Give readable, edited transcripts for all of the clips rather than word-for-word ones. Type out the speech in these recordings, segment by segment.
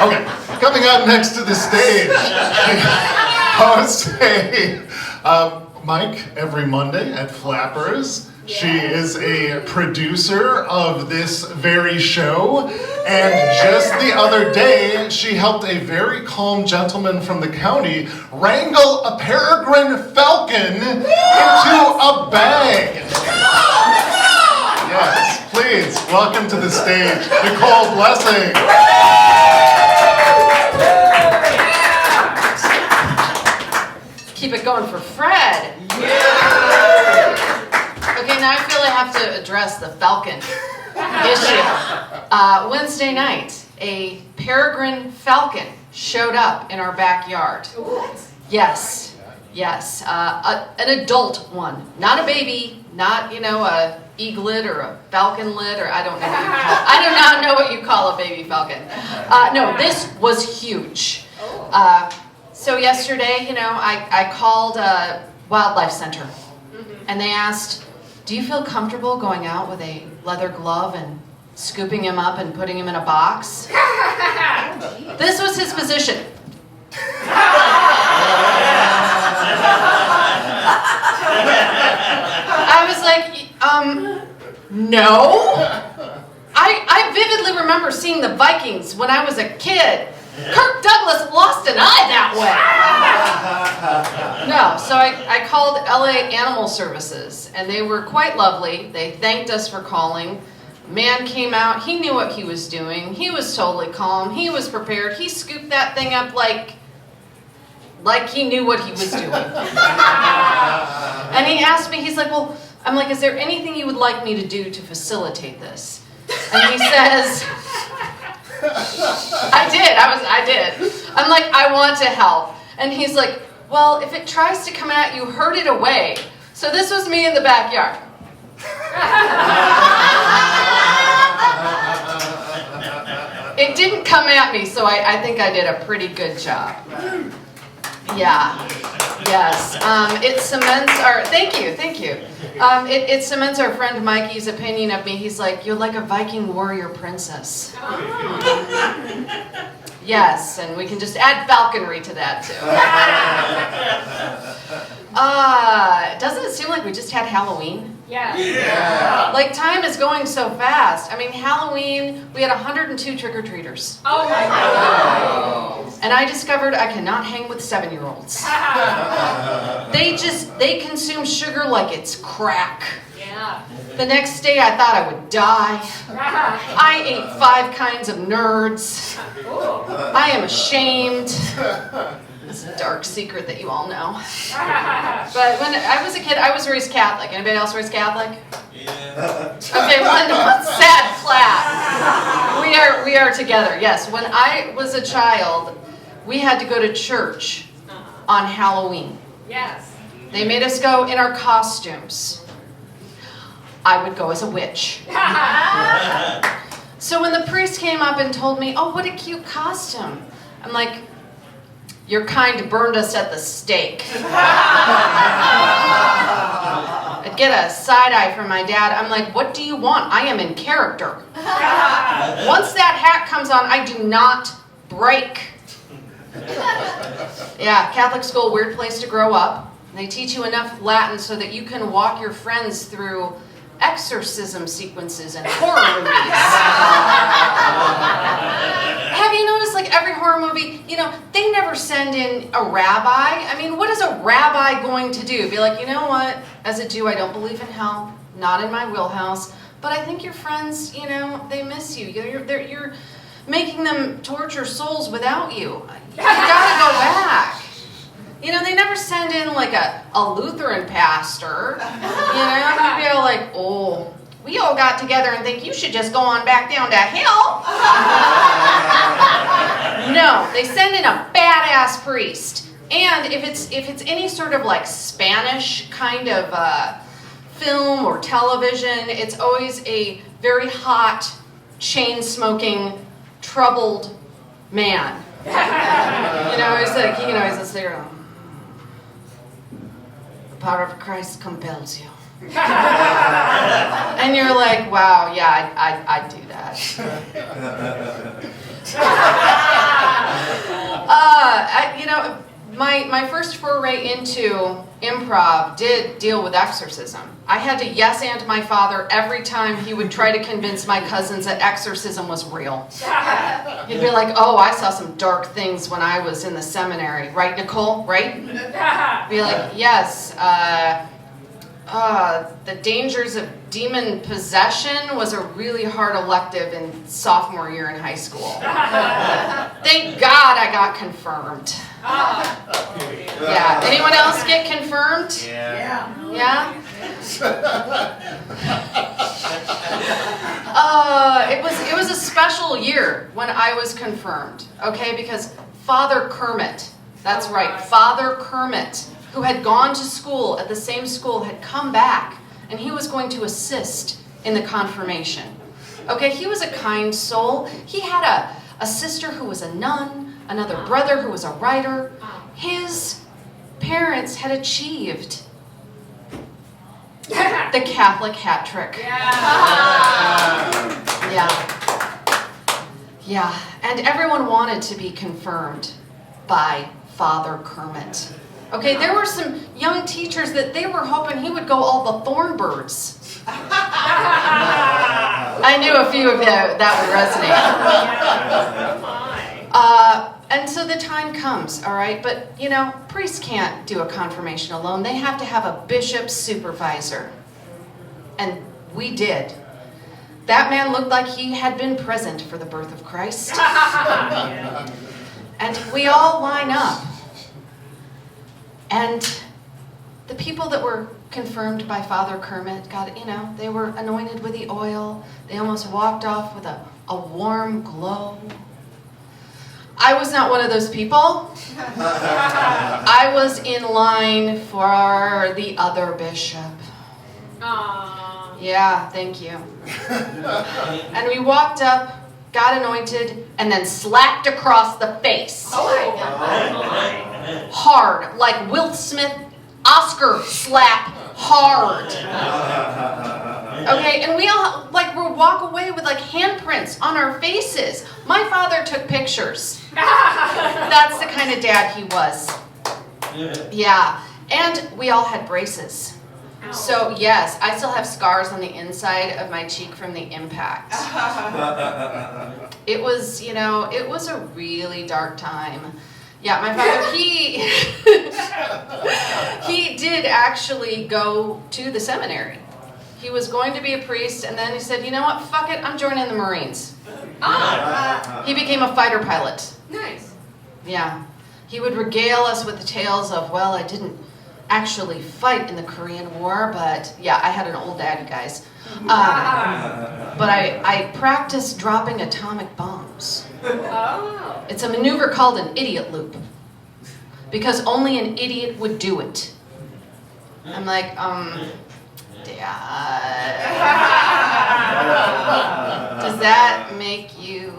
Okay, coming up next to the stage, hosts Mike every Monday at Flappers. She is a producer of this very show, and just the other day, she helped a very calm gentleman from the county wrangle a peregrine falcon into a bag. Yes, please, welcome to the stage, Nicole Blessing. Keep it going for Fred. Okay, now I feel I have to address the falcon issue. Wednesday night, a peregrine falcon showed up in our backyard. Yes, an adult one, not a baby, not a eaglet or a falconlet, or I don't know what you call it. I do not know what you call a baby falcon. No, this was huge. So yesterday, I called Wildlife Center, and they asked, do you feel comfortable going out with a leather glove and scooping him up and putting him in a box? This was his position. I was like, no. I vividly remember seeing the Vikings when I was a kid. Kirk Douglas lost an eye that way. No, so I called LA Animal Services, and they were quite lovely. They thanked us for calling. Man came out. He knew what he was doing. He was totally calm. He was prepared. He scooped that thing up like he knew what he was doing. And he asked me, he's like, well, I'm like, is there anything you would like me to do to facilitate this? And he says, I did. I'm like, I want to help. And he's like, well, if it tries to come at you, herd it away. So this was me in the backyard. It didn't come at me, so I think I did a pretty good job. Yeah. Yes. It cements our, thank you. It cements our friend Mikey's opinion of me. He's like, you're like a Viking warrior princess. Yes, and we can just add falconry to that too. Doesn't it seem like we just had Halloween? Yeah. Like time is going so fast. I mean, Halloween, we had 102 trick-or-treaters. Oh my God. And I discovered I cannot hang with 7-year-olds. They consume sugar like it's crack. Yeah. The next day I thought I would die. I ate 5 kinds of nerds. I am ashamed. It's a dark secret that you all know. But when I was a kid, I was raised Catholic. Anybody else raised Catholic? Yeah. Okay, one sad clap. We are together. Yes, when I was a child, we had to go to church on Halloween. Yes. They made us go in our costumes. I would go as a witch. So when the priest came up and told me, oh, what a cute costume, I'm like, your kind burned us at the stake. I'd get a side eye from my dad. I'm like, what do you want? I am in character. Once that hat comes on, I do not break. Yeah, Catholic school, weird place to grow up. They teach you enough Latin so that you can walk your friends through exorcism sequences and horror movies. Have you noticed, like every horror movie, they never send in a rabbi? I mean, what is a rabbi going to do? Be like, you know what? As a Jew, I don't believe in hell. Not in my wheelhouse. But I think your friends, they miss you. You're making them torture souls without you. You gotta go back. They never send in like a Lutheran pastor. You'd be all like, oh, we all got together and think you should just go on back down to hell. No, they send in a badass priest. And if it's any sort of like Spanish kind of film or television, it's always a very hot, chain-smoking, troubled man. He's like, he's just there. The power of Christ compels you. And you're like, wow, yeah, I'd do that. My first foray into improv did deal with exorcism. I had to yes and my father every time he would try to convince my cousins that exorcism was real. He'd be like, oh, I saw some dark things when I was in the seminary. Right, Nicole? Right? Be like, yes. The dangers of demon possession was a really hard elective in sophomore year in high school. Thank God I got confirmed. Yeah. Anyone else get confirmed? Yeah. Yeah? It was a special year when I was confirmed, okay? Because Father Kermit, that's right, Father Kermit, who had gone to school at the same school, had come back, and he was going to assist in the confirmation. Okay, he was a kind soul. He had a sister who was a nun, another brother who was a writer. His parents had achieved the Catholic hat trick. Yeah, and everyone wanted to be confirmed by Father Kermit. Okay, there were some young teachers that they were hoping he would go all the Thornbirds. I knew a few of you that would resonate. And so the time comes, all right? But, you know, priests can't do a confirmation alone. They have to have a bishop supervisor. And we did. That man looked like he had been present for the birth of Christ. And we all line up. And the people that were confirmed by Father Kermit got, you know, they were anointed with the oil. They almost walked off with a warm glow. I was not one of those people. I was in line for the other bishop. Aww. Yeah, thank you. And we walked up, got anointed, and then slapped across the face. Oh my God. Hard, like Will Smith Oscar slap hard. Okay, and we all like would walk away with like handprints on our faces. My father took pictures. That's the kind of dad he was. Yeah, and we all had braces. So yes, I still have scars on the inside of my cheek from the impact. It was, you know, it was a really dark time. Yeah, my father, he did actually go to the seminary. He was going to be a priest, and then he said, you know what, fuck it, I'm joining the Marines. He became a fighter pilot. Nice. Yeah. He would regale us with the tales of, well, I didn't actually fight in the Korean War, but yeah, I had an old daddy, guys. But I practiced dropping atomic bombs. Oh. It's a maneuver called an idiot loop, because only an idiot would do it. I'm like, Dad, does that make you,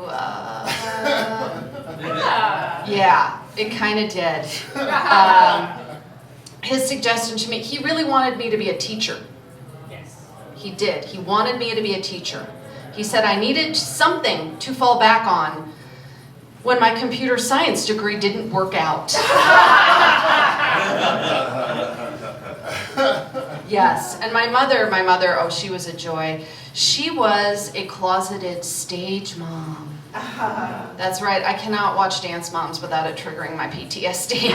Yeah, it kind of did. His suggestion to me, he really wanted me to be a teacher. Yes. He did. He wanted me to be a teacher. He said I needed something to fall back on when my computer science degree didn't work out. Yes, and my mother, oh, she was a joy. She was a closeted stage mom. That's right, I cannot watch Dance Moms without it triggering my PTSD.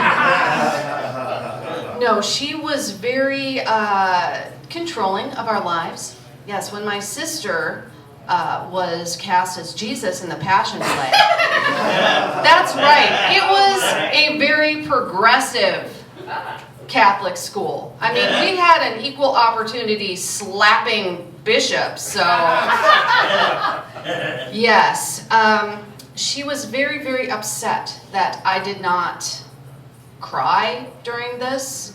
No, she was very controlling of our lives. Yes, when my sister was cast as Jesus in the Passion Play. That's right, it was a very progressive Catholic school. I mean, we had an equal opportunity slapping bishop, so yes. She was very, very upset that I did not cry during this.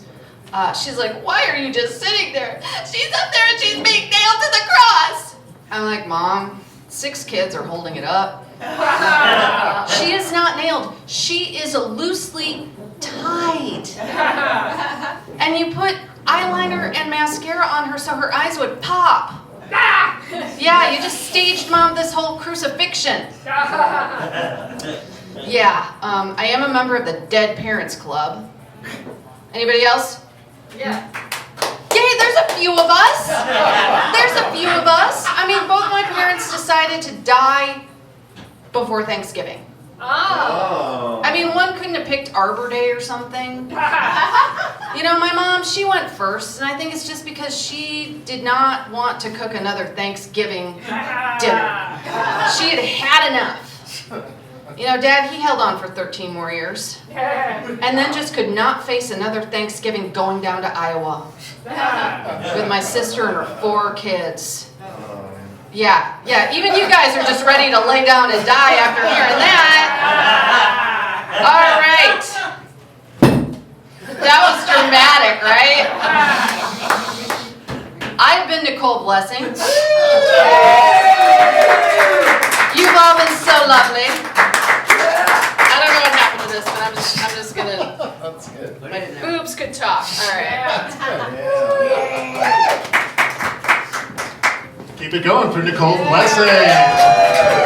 She's like, why are you just sitting there? She's up there and she's being nailed to the cross. I'm like, Mom, 6 kids are holding it up. She is not nailed. She is loosely tied. And you put eyeliner and mascara on her so her eyes would pop. Yeah, you just staged Mom this whole crucifixion. Yeah, I am a member of the Dead Parents Club. Anybody else? Yeah. Yay, there's a few of us. There's a few of us. I mean, both my parents decided to die before Thanksgiving. Oh. I mean, one couldn't have picked Arbor Day or something. You know, my mom, she went first, and I think it's just because she did not want to cook another Thanksgiving dinner. She had had enough. You know, Dad, he held on for 13 more years, and then just could not face another Thanksgiving going down to Iowa with my sister and her 4 kids. Yeah, even you guys are just ready to lay down and die after hearing that. All right. That was dramatic, right? I've been Nicole Blessing. You've all been so lovely. I don't know what happened to this, but I'm just gonna. That's good. My boobs could talk. All right. Keep it going for Nicole Blessing.